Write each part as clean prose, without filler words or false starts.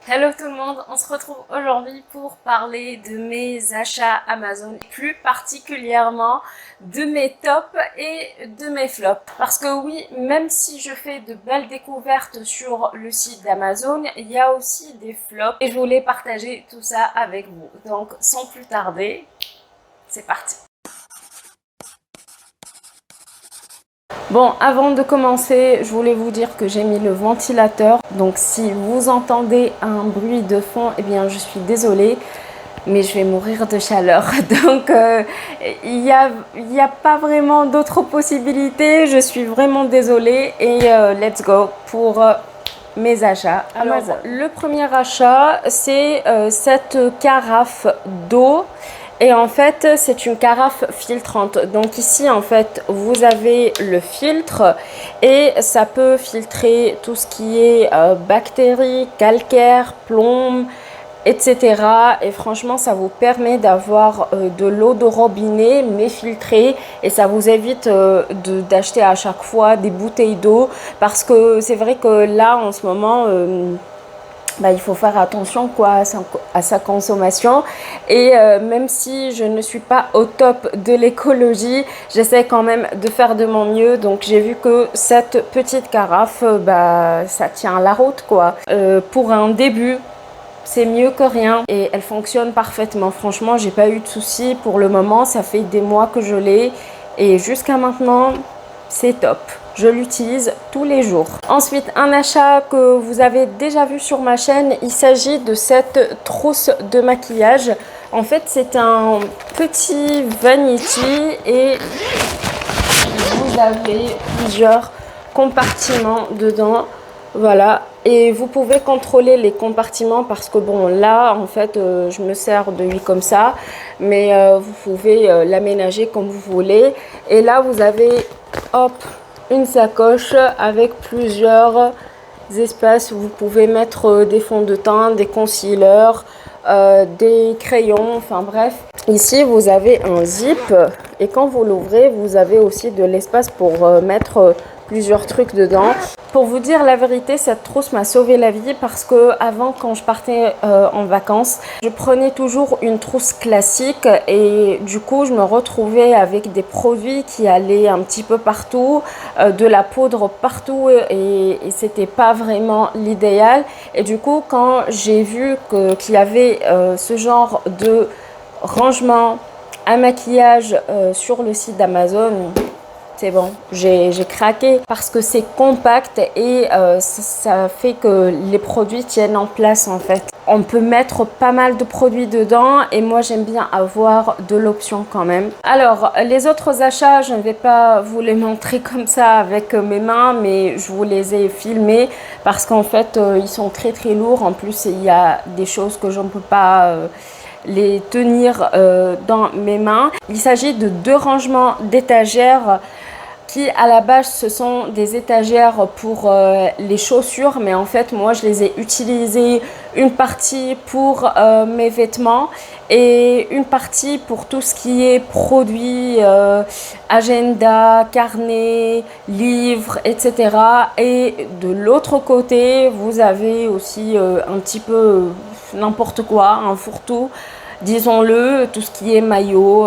Hello tout le monde, on se retrouve aujourd'hui pour parler de mes achats Amazon, plus particulièrement de mes tops et de mes flops. Parce que oui, même si je fais de belles découvertes sur le site d'Amazon, il y a aussi des flops et je voulais partager tout ça avec vous. Donc sans plus tarder, c'est parti. Bon, avant de commencer, je voulais vous dire que j'ai mis le ventilateur. Donc si vous entendez un bruit de fond, eh bien je suis désolée, mais je vais mourir de chaleur. Donc il n'y a pas vraiment d'autres possibilités. Je suis vraiment désolée et let's go pour mes achats. Alors, le premier achat, c'est cette carafe d'eau. Et en fait, c'est une carafe filtrante. Donc ici, en fait, vous avez le filtre et ça peut filtrer tout ce qui est bactéries, calcaire, plomb, etc. Et franchement, ça vous permet d'avoir de l'eau de robinet mais filtrée et ça vous évite d'acheter à chaque fois des bouteilles d'eau parce que c'est vrai que là, en ce moment, il faut faire attention quoi, à sa consommation et même si je ne suis pas au top de l'écologie, j'essaie quand même de faire de mon mieux. Donc j'ai vu que cette petite carafe, ça tient la route quoi. Pour un début, c'est mieux que rien et elle fonctionne parfaitement. Franchement, j'ai pas eu de soucis pour le moment. Ça fait des mois que je l'ai et jusqu'à maintenant, c'est top. Je l'utilise tous les jours. Ensuite, un achat que vous avez déjà vu sur ma chaîne, il s'agit de cette trousse de maquillage. En fait, c'est un petit vanity et vous avez plusieurs compartiments dedans. Voilà, et vous pouvez contrôler les compartiments parce que bon là en fait je me sers de lui comme ça, mais vous pouvez l'aménager comme vous voulez. Et là vous avez hop une sacoche avec plusieurs espaces où vous pouvez mettre des fonds de teint, des concealers, des crayons, enfin bref. Ici vous avez un zip et quand vous l'ouvrez vous avez aussi de l'espace pour mettre plusieurs trucs dedans. Pour vous dire la vérité, cette trousse m'a sauvé la vie parce que avant, quand je partais en vacances, je prenais toujours une trousse classique et du coup, je me retrouvais avec des produits qui allaient un petit peu partout, de la poudre partout et c'était pas vraiment l'idéal. Et du coup, quand j'ai vu qu'il y avait ce genre de rangement à maquillage sur le site d'Amazon, c'est bon, j'ai craqué parce que c'est compact et ça fait que les produits tiennent en place en fait. On peut mettre pas mal de produits dedans et moi j'aime bien avoir de l'option quand même. Alors les autres achats, je ne vais pas vous les montrer comme ça avec mes mains, mais je vous les ai filmés parce qu'en fait ils sont très très lourds. En plus il y a des choses que je ne peux pas les tenir dans mes mains. Il s'agit de deux rangements d'étagères qui à la base ce sont des étagères pour les chaussures, mais en fait moi je les ai utilisées une partie pour mes vêtements et une partie pour tout ce qui est produits, agenda, carnet, livres, etc. Et de l'autre côté vous avez aussi un petit peu n'importe quoi, un fourre-tout. Disons-le, tout ce qui est maillot,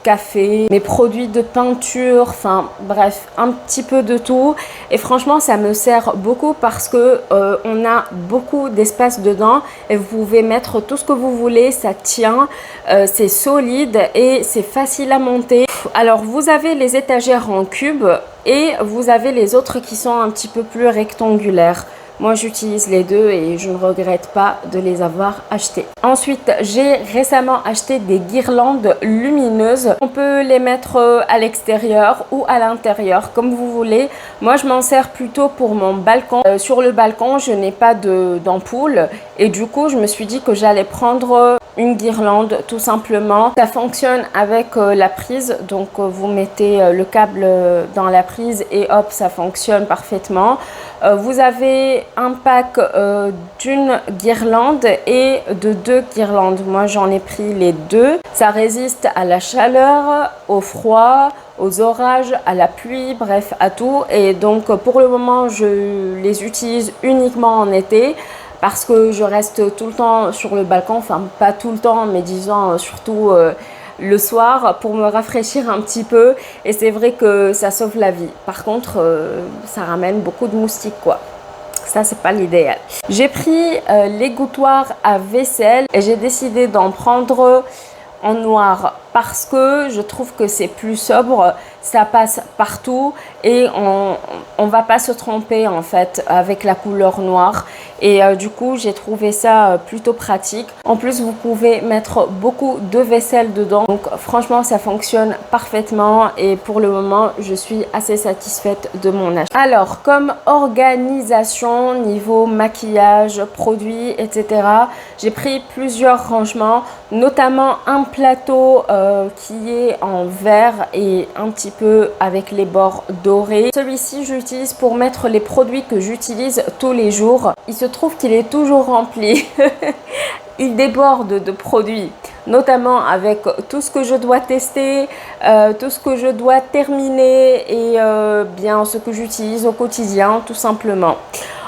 café, mes produits de peinture, enfin bref, un petit peu de tout. Et franchement, ça me sert beaucoup parce que on a beaucoup d'espace dedans et vous pouvez mettre tout ce que vous voulez, ça tient, c'est solide et c'est facile à monter. Alors, vous avez les étagères en cube et vous avez les autres qui sont un petit peu plus rectangulaires. Moi, j'utilise les deux et je ne regrette pas de les avoir achetés. Ensuite, j'ai récemment acheté des guirlandes lumineuses. On peut les mettre à l'extérieur ou à l'intérieur, comme vous voulez. Moi, je m'en sers plutôt pour mon balcon. Sur le balcon, je n'ai pas d'ampoule et du coup, je me suis dit que j'allais prendre une guirlande tout simplement. Ça fonctionne avec la prise, donc vous mettez le câble dans la prise et hop, ça fonctionne parfaitement. Vous avez un pack d'une guirlande et de deux guirlandes. Moi j'en ai pris les deux. Ça résiste à la chaleur, au froid, aux orages, à la pluie, bref à tout. Et donc pour le moment je les utilise uniquement en été parce que je reste tout le temps sur le balcon, enfin pas tout le temps, mais disons surtout le soir pour me rafraîchir un petit peu, et c'est vrai que ça sauve la vie. Par contre, ça ramène beaucoup de moustiques quoi. Ça, c'est pas l'idéal. J'ai pris l'égouttoir à vaisselle et j'ai décidé d'en prendre en noir parce que je trouve que c'est plus sobre, ça passe partout et on va pas se tromper en fait avec la couleur noire, et du coup j'ai trouvé ça plutôt pratique. En plus vous pouvez mettre beaucoup de vaisselle dedans, donc franchement ça fonctionne parfaitement et pour le moment je suis assez satisfaite de mon achat. Alors comme organisation niveau maquillage, produits, etc., j'ai pris plusieurs rangements, notamment un plateau qui est en verre et un petit peu avec les bords dorés. Celui-ci j'utilise pour mettre les produits que j'utilise tous les jours. Il se trouve qu'il est toujours rempli. Il déborde de produits, notamment avec tout ce que je dois tester, tout ce que je dois terminer et bien ce que j'utilise au quotidien tout simplement.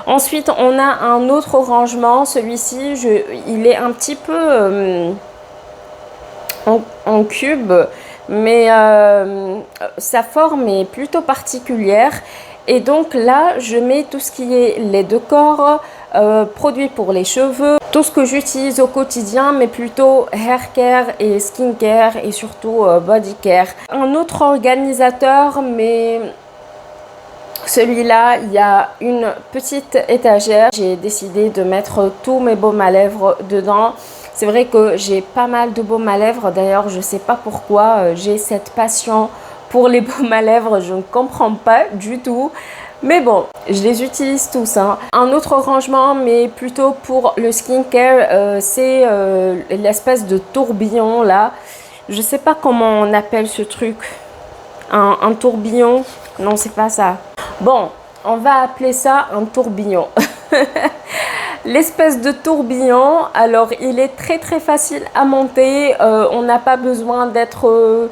Ensuite on a un autre rangement, celui-ci il est un petit peu en cube, mais sa forme est plutôt particulière, et donc là je mets tout ce qui est lait de corps, produits pour les cheveux, tout ce que j'utilise au quotidien, mais plutôt hair care et skin care et surtout body care. Un autre organisateur, mais celui-là, il y a une petite étagère, j'ai décidé de mettre tous mes baumes à lèvres dedans. C'est vrai que j'ai pas mal de baumes à lèvres, d'ailleurs je sais pas pourquoi j'ai cette passion pour les baumes à lèvres, je ne comprends pas du tout. Mais bon, je les utilise tous. Hein. Un autre rangement, mais plutôt pour le skincare, c'est l'espèce de tourbillon là. Je sais pas comment on appelle ce truc. Un tourbillon? Non, c'est pas ça. Bon, on va appeler ça un tourbillon. L'espèce de tourbillon, alors il est très facile à monter. On n'a pas besoin d'être,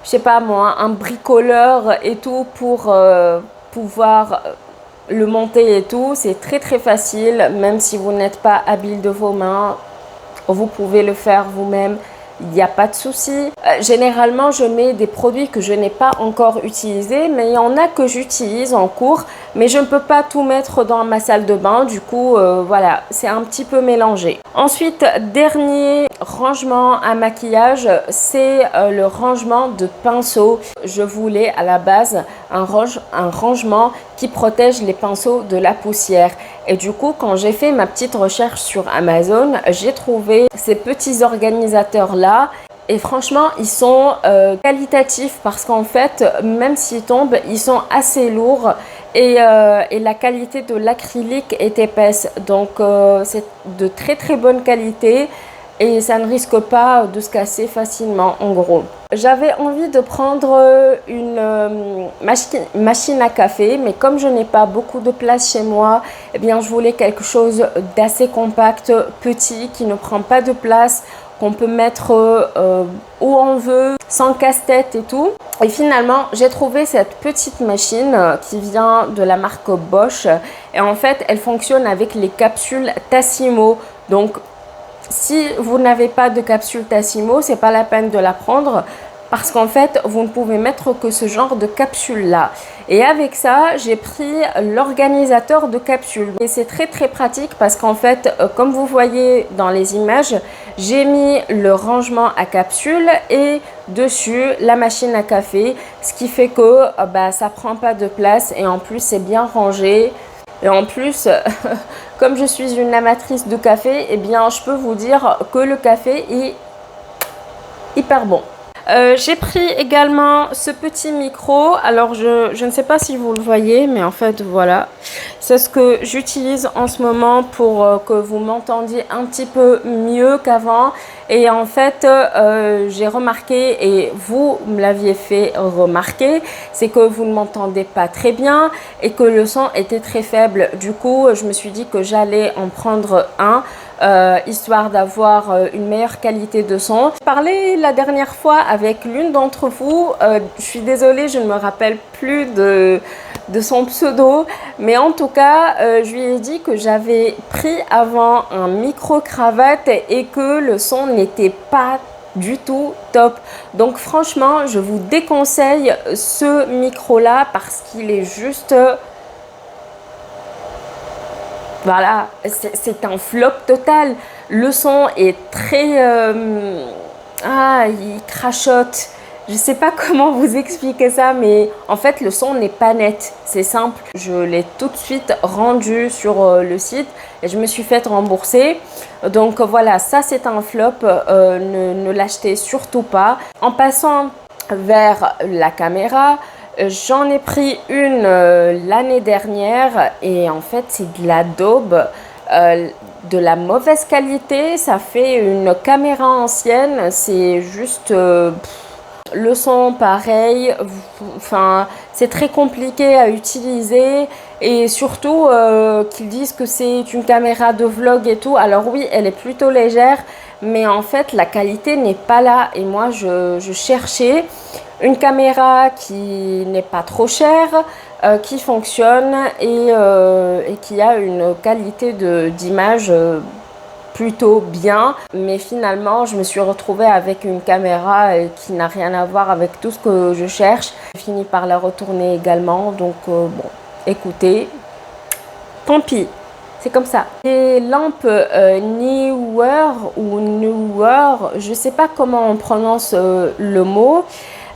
je sais pas moi, un bricoleur et tout pour pouvoir le monter et tout. C'est très facile, même si vous n'êtes pas habile de vos mains, vous pouvez le faire vous-même. Il n'y a pas de souci. Généralement, je mets des produits que je n'ai pas encore utilisés, mais il y en a que j'utilise en cours, mais je ne peux pas tout mettre dans ma salle de bain. Du coup, voilà, c'est un petit peu mélangé. Ensuite, dernier rangement à maquillage, c'est le rangement de pinceaux. Je voulais à la base un rangement qui protège les pinceaux de la poussière. Et du coup, quand j'ai fait ma petite recherche sur Amazon, j'ai trouvé ces petits organisateurs-là. Et franchement, ils sont qualitatifs parce qu'en fait, même s'ils tombent, ils sont assez lourds. Et la qualité de l'acrylique est épaisse. Donc, c'est de très bonne qualité. Et ça ne risque pas de se casser facilement, en gros. J'avais envie de prendre une machine à café, mais comme je n'ai pas beaucoup de place chez moi, eh bien, je voulais quelque chose d'assez compact, petit, qui ne prend pas de place, qu'on peut mettre où on veut, sans casse-tête et tout. Et finalement, j'ai trouvé cette petite machine qui vient de la marque Bosch. Et en fait, elle fonctionne avec les capsules Tassimo. Donc, si vous n'avez pas de capsule Tassimo, c'est pas la peine de la prendre parce qu'en fait, vous ne pouvez mettre que ce genre de capsule là. Et avec ça, j'ai pris l'organisateur de capsules. Et c'est très pratique parce qu'en fait, comme vous voyez dans les images, j'ai mis le rangement à capsules et dessus la machine à café, ce qui fait que ça prend pas de place et en plus c'est bien rangé. Et en plus, comme je suis une amatrice de café, eh bien, je peux vous dire que le café est hyper bon. J'ai pris également ce petit micro. Alors, je ne sais pas si vous le voyez, mais en fait, voilà. C'est ce que j'utilise en ce moment pour que vous m'entendiez un petit peu mieux qu'avant. Et en fait, j'ai remarqué, et vous me l'aviez fait remarquer, c'est que vous ne m'entendez pas très bien et que le son était très faible. Du coup, je me suis dit que j'allais en prendre un. Histoire d'avoir une meilleure qualité de son. J'ai parlé la dernière fois avec l'une d'entre vous, je suis désolée, je ne me rappelle plus de de son pseudo. Mais en tout cas, je lui ai dit que j'avais pris avant un micro-cravate et que le son n'était pas du tout top. Donc franchement, je vous déconseille ce micro-là parce qu'il est juste... Voilà, c'est un flop total. Le son est très... il crachote. Je sais pas comment vous expliquer ça, mais en fait, le son n'est pas net. C'est simple. Je l'ai tout de suite rendu sur le site et je me suis fait rembourser. Donc voilà, ça c'est un flop. Ne l'achetez surtout pas. En passant vers la caméra, j'en ai pris une l'année dernière et en fait, c'est de la daube. De la mauvaise qualité, ça fait une caméra ancienne, c'est juste le son pareil, enfin c'est très compliqué à utiliser et surtout qu'ils disent que c'est une caméra de vlog et tout. Alors oui, elle est plutôt légère, mais en fait la qualité n'est pas là et moi je cherchais une caméra qui n'est pas trop chère, qui fonctionne et qui a une qualité d'image plutôt bien. Mais finalement, je me suis retrouvée avec une caméra qui n'a rien à voir avec tout ce que je cherche. J'ai fini par la retourner également. Donc bon, écoutez, tant pis. C'est comme ça. Les lampes Neewer ou Neewer, je ne sais pas comment on prononce le mot.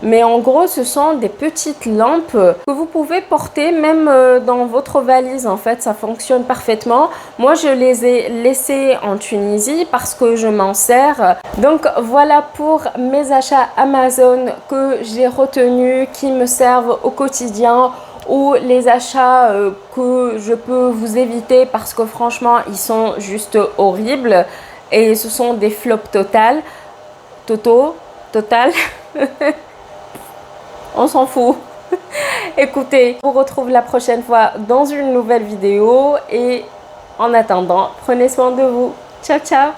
Mais en gros, ce sont des petites lampes que vous pouvez porter même dans votre valise. En fait, ça fonctionne parfaitement. Moi, je les ai laissées en Tunisie parce que je m'en sers. Donc, voilà pour mes achats Amazon que j'ai retenus, qui me servent au quotidien, ou les achats que je peux vous éviter parce que franchement, ils sont juste horribles. Et ce sont des flops total. On s'en fout. Écoutez, je vous retrouve la prochaine fois dans une nouvelle vidéo et en attendant, prenez soin de vous. Ciao, ciao.